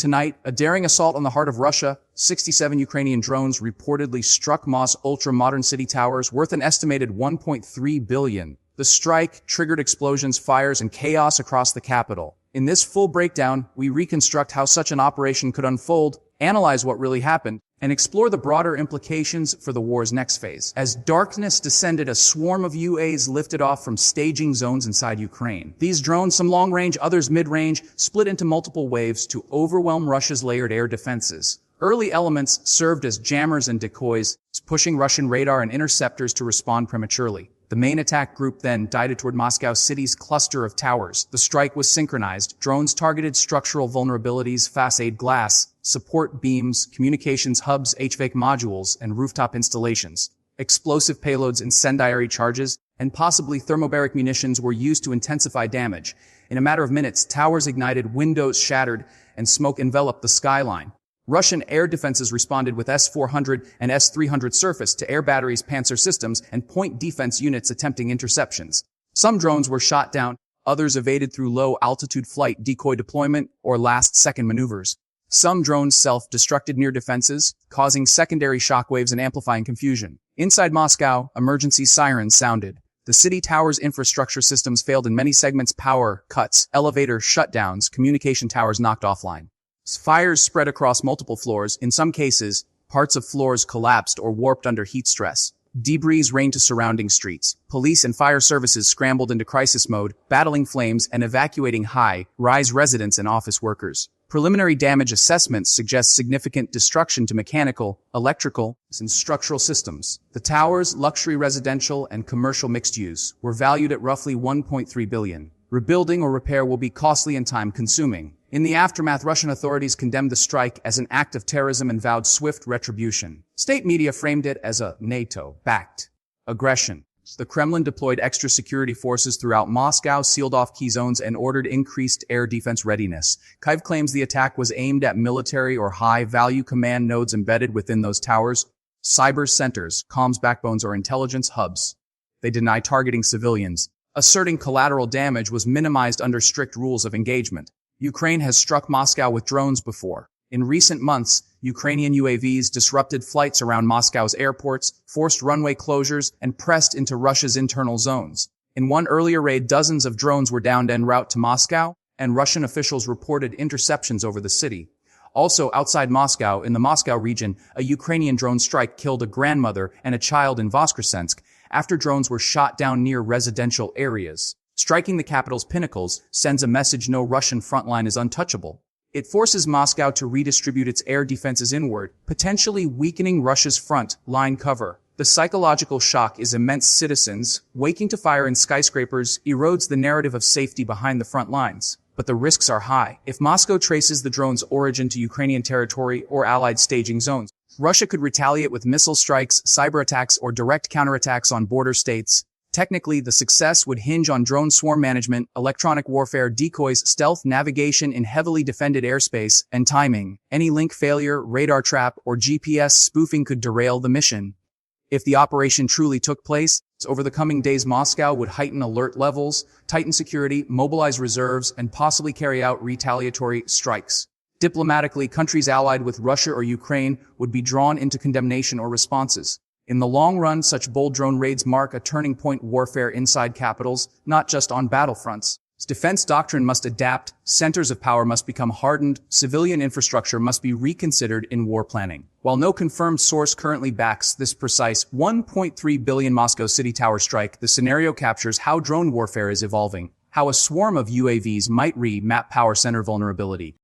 Tonight, a daring assault on the heart of Russia. 67 Ukrainian drones reportedly struck Moscow's ultra-modern city towers worth an estimated $1.3 billion. The strike triggered explosions, fires, and chaos across the capital. In this full breakdown, we reconstruct how such an operation could unfold, analyze what really happened, and explore the broader implications for the war's next phase. As darkness descended, a swarm of UAVs lifted off from staging zones inside Ukraine. These drones, some long-range, others mid-range, split into multiple waves to overwhelm Russia's layered air defenses. Early elements served as jammers and decoys, pushing Russian radar and interceptors to respond prematurely. The main attack group then guided toward Moscow City's cluster of towers. The strike was synchronized. Drones targeted structural vulnerabilities, facade glass, support beams, communications hubs, HVAC modules, and rooftop installations. Explosive payloads, incendiary charges, and possibly thermobaric munitions were used to intensify damage. In a matter of minutes, towers ignited, windows shattered, and smoke enveloped the skyline. Russian air defenses responded with S-400 and S-300 surface-to-air batteries, Panzer systems, and point defense units attempting interceptions. Some drones were shot down, others evaded through low-altitude flight, decoy deployment, or last-second maneuvers. Some drones self-destructed near defenses, causing secondary shockwaves and amplifying confusion. Inside Moscow, emergency sirens sounded. The city tower's infrastructure systems failed in many segments: power cuts, elevator shutdowns, communication towers knocked offline. Fires spread across multiple floors. In some cases, parts of floors collapsed or warped under heat stress. Debris rained to surrounding streets. Police and fire services scrambled into crisis mode, battling flames and evacuating high-rise residents and office workers. Preliminary damage assessments suggest significant destruction to mechanical, electrical, and structural systems. The towers, luxury residential and commercial mixed use, were valued at roughly $1.3 billion. Rebuilding or repair will be costly and time-consuming. In the aftermath, Russian authorities condemned the strike as an act of terrorism and vowed swift retribution. State media framed it as a NATO-backed aggression. The Kremlin deployed extra security forces throughout Moscow, sealed off key zones, and ordered increased air defense readiness. Kyiv claims the attack was aimed at military or high-value command nodes embedded within those towers, cyber centers, comms backbones, or intelligence hubs. They deny targeting civilians, asserting collateral damage was minimized under strict rules of engagement. Ukraine has struck Moscow with drones before. In recent months, Ukrainian UAVs disrupted flights around Moscow's airports, forced runway closures, and pressed into Russia's internal zones. In one earlier raid, dozens of drones were downed en route to Moscow, and Russian officials reported interceptions over the city. Also, outside Moscow, in the Moscow region, a Ukrainian drone strike killed a grandmother and a child in Voskresensk after drones were shot down near residential areas. Striking the capital's pinnacles sends a message: no Russian front line is untouchable. It forces Moscow to redistribute its air defenses inward, potentially weakening Russia's front line cover. The psychological shock is immense. Citizens waking to fire in skyscrapers erodes the narrative of safety behind the front lines. But the risks are high. If Moscow traces the drone's origin to Ukrainian territory or allied staging zones, Russia could retaliate with missile strikes, cyber attacks, or direct counterattacks on border states. Technically, the success would hinge on drone swarm management, electronic warfare, decoys, stealth navigation in heavily defended airspace, and timing. Any link failure, radar trap, or GPS spoofing could derail the mission. If the operation truly took place, over the coming days, Moscow would heighten alert levels, tighten security, mobilize reserves, and possibly carry out retaliatory strikes. Diplomatically, countries allied with Russia or Ukraine would be drawn into condemnation or responses. In the long run, such bold drone raids mark a turning point: warfare inside capitals, not just on battlefronts. Defense doctrine must adapt, centers of power must become hardened, civilian infrastructure must be reconsidered in war planning. While no confirmed source currently backs this precise $1.3 billion Moscow City Tower strike, the scenario captures how drone warfare is evolving, how a swarm of UAVs might re-map power center vulnerability,